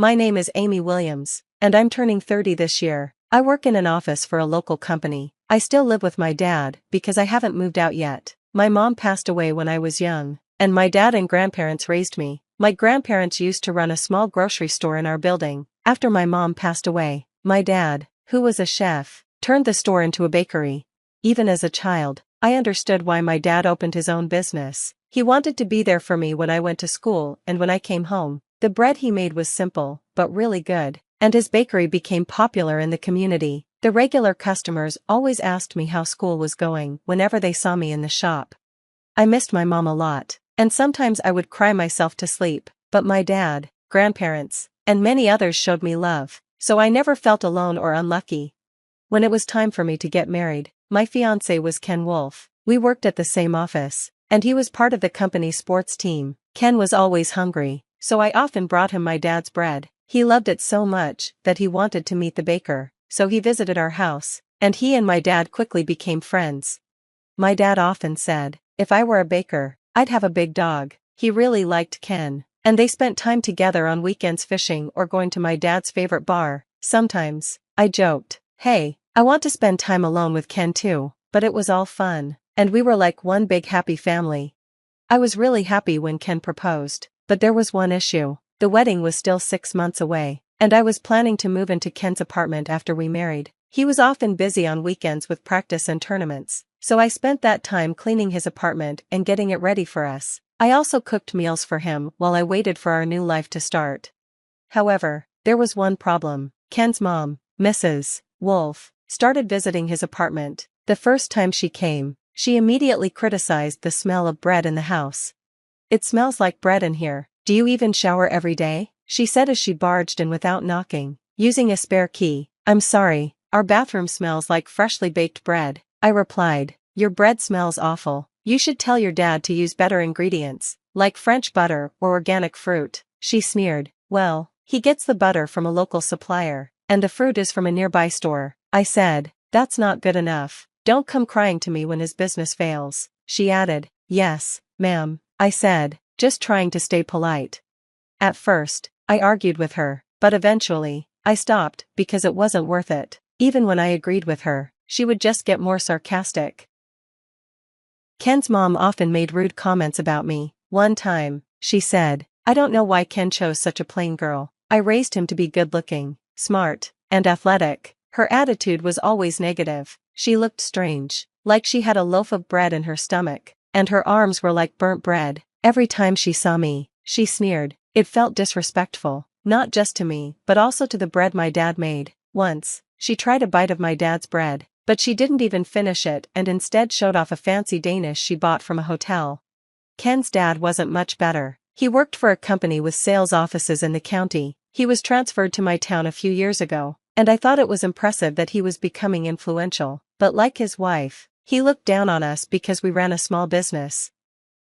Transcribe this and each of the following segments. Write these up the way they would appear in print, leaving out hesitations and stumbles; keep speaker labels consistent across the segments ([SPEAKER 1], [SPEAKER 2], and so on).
[SPEAKER 1] My name is Amy Williams, and I'm turning 30 this year. I work in an office for a local company. I still live with my dad because I haven't moved out yet. My mom passed away when I was young, and my dad and grandparents raised me. My grandparents used to run a small grocery store in our building. After my mom passed away, my dad, who was a chef, turned the store into a bakery. Even as a child, I understood why my dad opened his own business. He wanted to be there for me when I went to school and when I came home. The bread he made was simple, but really good, and his bakery became popular in the community. The regular customers always asked me how school was going whenever they saw me in the shop. I missed my mom a lot, and sometimes I would cry myself to sleep, but my dad, grandparents, and many others showed me love, so I never felt alone or unlucky. When it was time for me to get married, my fiancé was Ken Wolf. We worked at the same office, and he was part of the company sports team. Ken was always hungry, so I often brought him my dad's bread. He loved it so much that he wanted to meet the baker, so he visited our house, and he and my dad quickly became friends. My dad often said, if I were a baker, I'd have a big dog. He really liked Ken, and they spent time together on weekends fishing or going to my dad's favorite bar. Sometimes, I joked, hey, I want to spend time alone with Ken too, but it was all fun, and we were like one big happy family. I was really happy when Ken proposed, but there was one issue. The wedding was still 6 months away, and I was planning to move into Ken's apartment after we married. He was often busy on weekends with practice and tournaments, so I spent that time cleaning his apartment and getting it ready for us. I also cooked meals for him while I waited for our new life to start. However, there was one problem. Ken's mom, Mrs. Wolf, started visiting his apartment. The first time she came, she immediately criticized the smell of bread in the house. It smells like bread in here. Do you even shower every day? She said as she barged in without knocking, using a spare key. I'm sorry, our bathroom smells like freshly baked bread. I replied, your bread smells awful. You should tell your dad to use better ingredients, like French butter or organic fruit. She sneered, well, he gets the butter from a local supplier, and the fruit is from a nearby store. I said, that's not good enough. Don't come crying to me when his business fails. She added, yes, ma'am, I said, just trying to stay polite. At first, I argued with her, but eventually, I stopped because it wasn't worth it. Even when I agreed with her, she would just get more sarcastic. Ken's mom often made rude comments about me. One time, she said, I don't know why Ken chose such a plain girl. I raised him to be good-looking, smart, and athletic. Her attitude was always negative. She looked strange, like she had a loaf of bread in her stomach, and her arms were like burnt bread. Every time she saw me, she sneered. It felt disrespectful, not just to me, but also to the bread my dad made. Once, she tried a bite of my dad's bread, but she didn't even finish it and instead showed off a fancy Danish she bought from a hotel. Ken's dad wasn't much better. He worked for a company with sales offices in the county. He was transferred to my town a few years ago, and I thought it was impressive that he was becoming influential. But like his wife, he looked down on us because we ran a small business.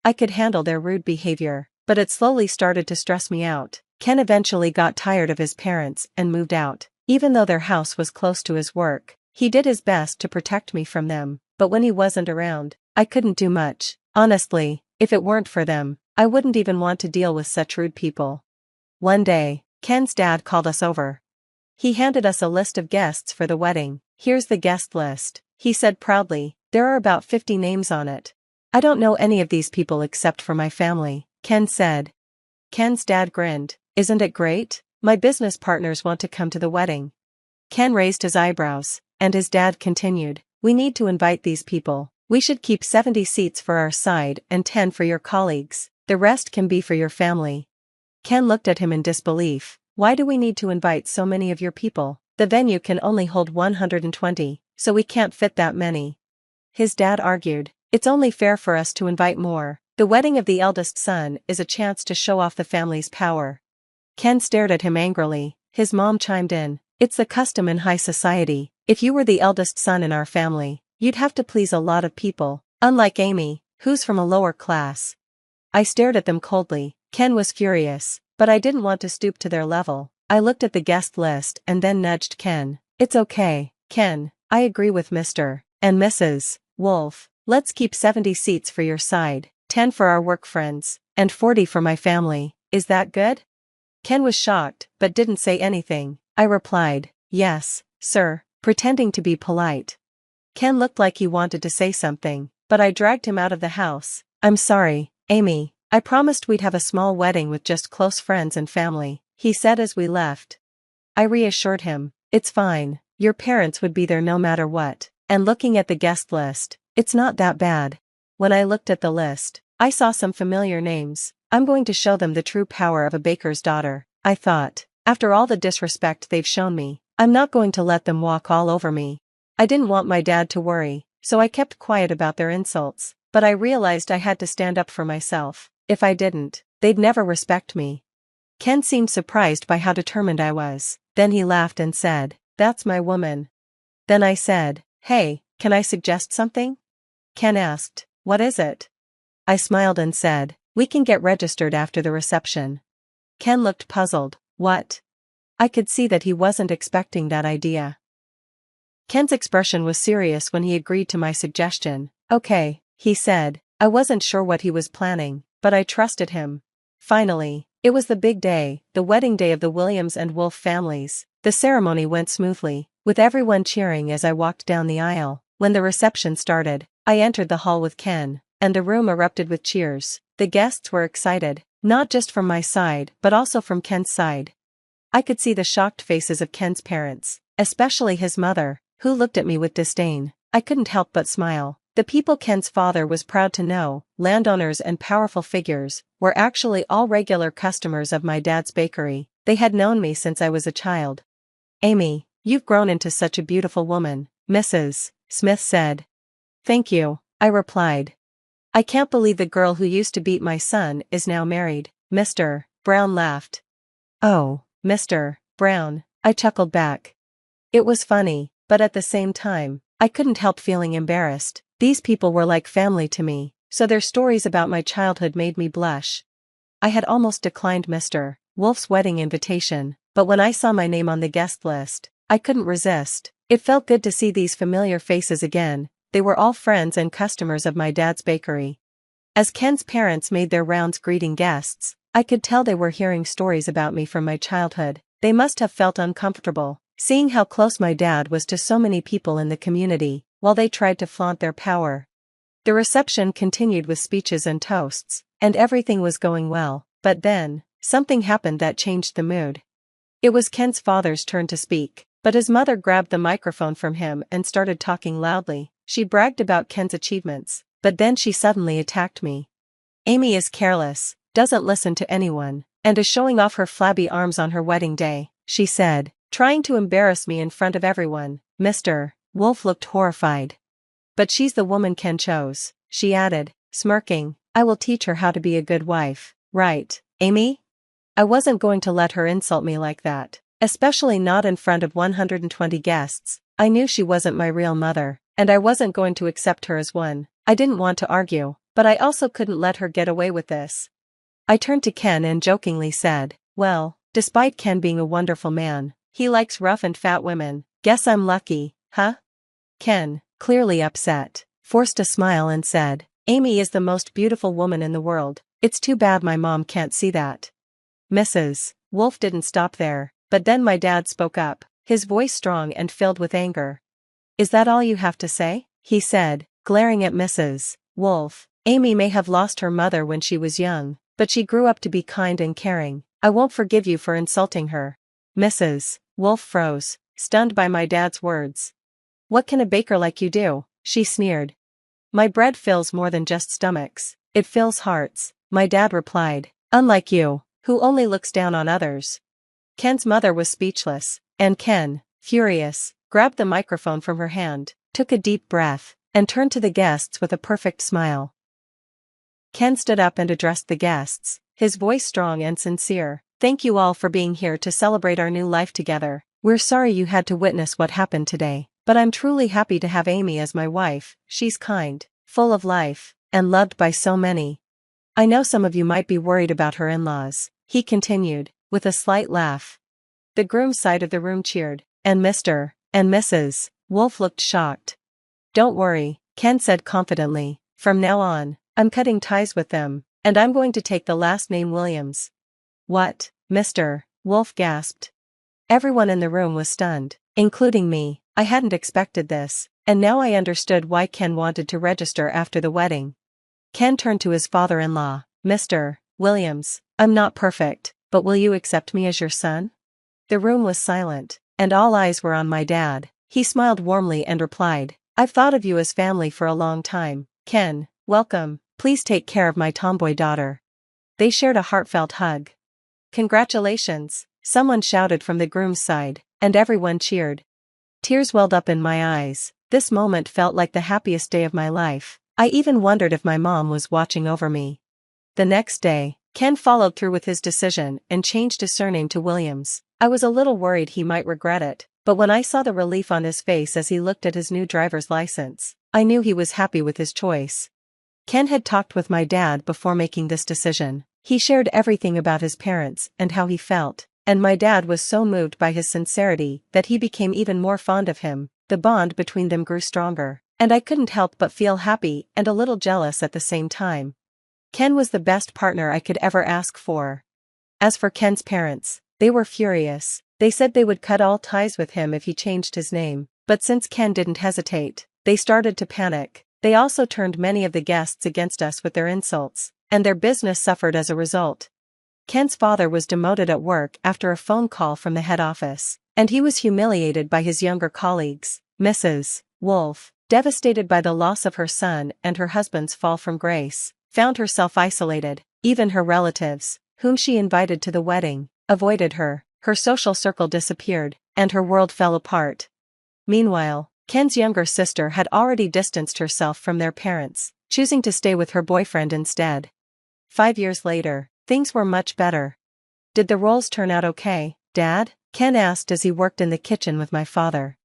[SPEAKER 1] I could handle their rude behavior, but it slowly started to stress me out. Ken eventually got tired of his parents and moved out. Even though their house was close to his work, he did his best to protect me from them, but when he wasn't around, I couldn't do much. Honestly, if it weren't for them, I wouldn't even want to deal with such rude people. One day, Ken's dad called us over. He handed us a list of guests for the wedding. Here's the guest list, he said proudly. There are about 50 names on it. I don't know any of these people except for my family, Ken said. Ken's dad grinned. Isn't it great? My business partners want to come to the wedding. Ken raised his eyebrows, and his dad continued. We need to invite these people. We should keep 70 seats for our side and 10 for your colleagues. The rest can be for your family. Ken looked at him in disbelief. Why do we need to invite so many of your people? The venue can only hold 120, so we can't fit that many. His dad argued. It's only fair for us to invite more. The wedding of the eldest son is a chance to show off the family's power. Ken stared at him angrily. His mom chimed in. It's the custom in high society. If you were the eldest son in our family, you'd have to please a lot of people, unlike Amy, who's from a lower class. I stared at them coldly. Ken was furious, but I didn't want to stoop to their level. I looked at the guest list and then nudged Ken. It's okay, Ken, I agree with Mr. and Mrs. Wolf. Let's keep 70 seats for your side, 10 for our work friends, and 40 for my family. Is that good? Ken was shocked, but didn't say anything. I replied, "Yes, sir," pretending to be polite. Ken looked like he wanted to say something, but I dragged him out of the house. "I'm sorry, Amy. I promised we'd have a small wedding with just close friends and family," he said as we left. I reassured him, "It's fine, your parents would be there no matter what," and looking at the guest list, "It's not that bad." When I looked at the list, I saw some familiar names. I'm going to show them the true power of a baker's daughter, I thought. After all the disrespect they've shown me, I'm not going to let them walk all over me. I didn't want my dad to worry, so I kept quiet about their insults, but I realized I had to stand up for myself. If I didn't, they'd never respect me. Ken seemed surprised by how determined I was. Then he laughed and said, "That's my woman." Then I said, "Hey, can I suggest something?" Ken asked, "What is it?" I smiled and said, "We can get registered after the reception." Ken looked puzzled. "What?" I could see that he wasn't expecting that idea. Ken's expression was serious when he agreed to my suggestion. "Okay," he said. I wasn't sure what he was planning, but I trusted him. Finally, it was the big day, the wedding day of the Williams and Wolf families. The ceremony went smoothly, with everyone cheering as I walked down the aisle. When the reception started, I entered the hall with Ken, and the room erupted with cheers. The guests were excited, not just from my side but also from Ken's side. I could see the shocked faces of Ken's parents, especially his mother, who looked at me with disdain. I couldn't help but smile. The people Ken's father was proud to know, landowners and powerful figures, were actually all regular customers of my dad's bakery. They had known me since I was a child. "Amy, you've grown into such a beautiful woman," Mrs. Smith said. "Thank you," I replied. "I can't believe the girl who used to beat my son is now married." Mr. Brown laughed. "Oh, Mr. Brown," I chuckled back. It was funny, but at the same time, I couldn't help feeling embarrassed. These people were like family to me, so their stories about my childhood made me blush. I had almost declined Mr. Wolf's wedding invitation, but when I saw my name on the guest list, I couldn't resist. It felt good to see these familiar faces again. They were all friends and customers of my dad's bakery. As Ken's parents made their rounds greeting guests, I could tell they were hearing stories about me from my childhood. They must have felt uncomfortable, seeing how close my dad was to so many people in the community, while they tried to flaunt their power. The reception continued with speeches and toasts, and everything was going well, but then, something happened that changed the mood. It was Ken's father's turn to speak, but his mother grabbed the microphone from him and started talking loudly. She bragged about Ken's achievements, but then she suddenly attacked me. "Amy is careless, doesn't listen to anyone, and is showing off her flabby arms on her wedding day," she said, trying to embarrass me in front of everyone. Mr. Wolf looked horrified. "But she's the woman Ken chose," she added, smirking. "I will teach her how to be a good wife, right, Amy?" I wasn't going to let her insult me like that, especially not in front of 120 guests. I knew she wasn't my real mother, and I wasn't going to accept her as one. I didn't want to argue, but I also couldn't let her get away with this. I turned to Ken and jokingly said, "Well, despite Ken being a wonderful man, he likes rough and fat women. Guess I'm lucky, huh?" Ken, clearly upset, forced a smile and said, "Amy is the most beautiful woman in the world. It's too bad my mom can't see that." Mrs. Wolf didn't stop there, but then my dad spoke up, his voice strong and filled with anger. "Is that all you have to say?" he said, glaring at Mrs. Wolf. "Amy may have lost her mother when she was young, but she grew up to be kind and caring. I won't forgive you for insulting her." Mrs. Wolf froze, stunned by my dad's words. "What can a baker like you do?" she sneered. "My bread fills more than just stomachs, it fills hearts," my dad replied. "Unlike you, who only looks down on others." Ken's mother was speechless, and Ken, furious, grabbed the microphone from her hand, took a deep breath, and turned to the guests with a perfect smile. Ken stood up and addressed the guests, his voice strong and sincere. "Thank you all for being here to celebrate our new life together. We're sorry you had to witness what happened today, but I'm truly happy to have Amy as my wife. She's kind, full of life, and loved by so many. I know some of you might be worried about her in-laws," he continued, with a slight laugh. The groom's side of the room cheered, and Mr. and Mrs. Wolf looked shocked. "Don't worry," Ken said confidently. "From now on, I'm cutting ties with them, and I'm going to take the last name Williams." "What?" Mr. Wolf gasped. Everyone in the room was stunned, including me. I hadn't expected this, and now I understood why Ken wanted to register after the wedding. Ken turned to his father-in-law. Mr. Williams, I'm not perfect, but will you accept me as your son? The room was silent, and all eyes were on my dad. He smiled warmly and replied, I've thought of you as family for a long time. Ken, welcome, please take care of my tomboy daughter. They shared a heartfelt hug. Congratulations, someone shouted from the groom's side, and everyone cheered. Tears welled up in my eyes. This moment felt like the happiest day of my life. I even wondered if my mom was watching over me. The next day, Ken followed through with his decision and changed his surname to Williams. I was a little worried he might regret it, but when I saw the relief on his face as he looked at his new driver's license, I knew he was happy with his choice. Ken had talked with my dad before making this decision. He shared everything about his parents and how he felt, and my dad was so moved by his sincerity that he became even more fond of him. The bond between them grew stronger, and I couldn't help but feel happy and a little jealous at the same time. Ken was the best partner I could ever ask for. As for Ken's parents, they were furious. They said they would cut all ties with him if he changed his name, but since Ken didn't hesitate, they started to panic. They also turned many of the guests against us with their insults, and their business suffered as a result. Ken's father was demoted at work after a phone call from the head office, and he was humiliated by his younger colleagues. Mrs. Wolf, devastated by the loss of her son and her husband's fall from grace, found herself isolated. Even her relatives, whom she invited to the wedding, avoided her. Her social circle disappeared, and her world fell apart. Meanwhile, Ken's younger sister had already distanced herself from their parents, choosing to stay with her boyfriend instead. 5 years later, things were much better. Did the roles turn out okay, Dad? Ken asked as he worked in the kitchen with my father.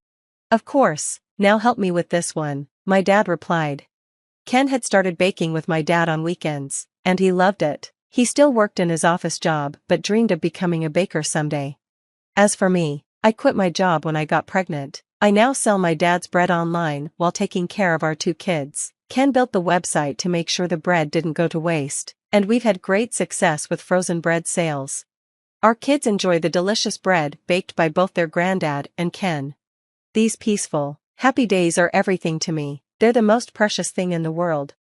[SPEAKER 1] Of course, now help me with this one, my dad replied. Ken had started baking with my dad on weekends, and he loved it. He still worked in his office job but dreamed of becoming a baker someday. As for me, I quit my job when I got pregnant. I now sell my dad's bread online while taking care of our 2 kids. Ken built the website to make sure the bread didn't go to waste, and we've had great success with frozen bread sales. Our kids enjoy the delicious bread baked by both their granddad and Ken. These peaceful, happy days are everything to me. They're the most precious thing in the world.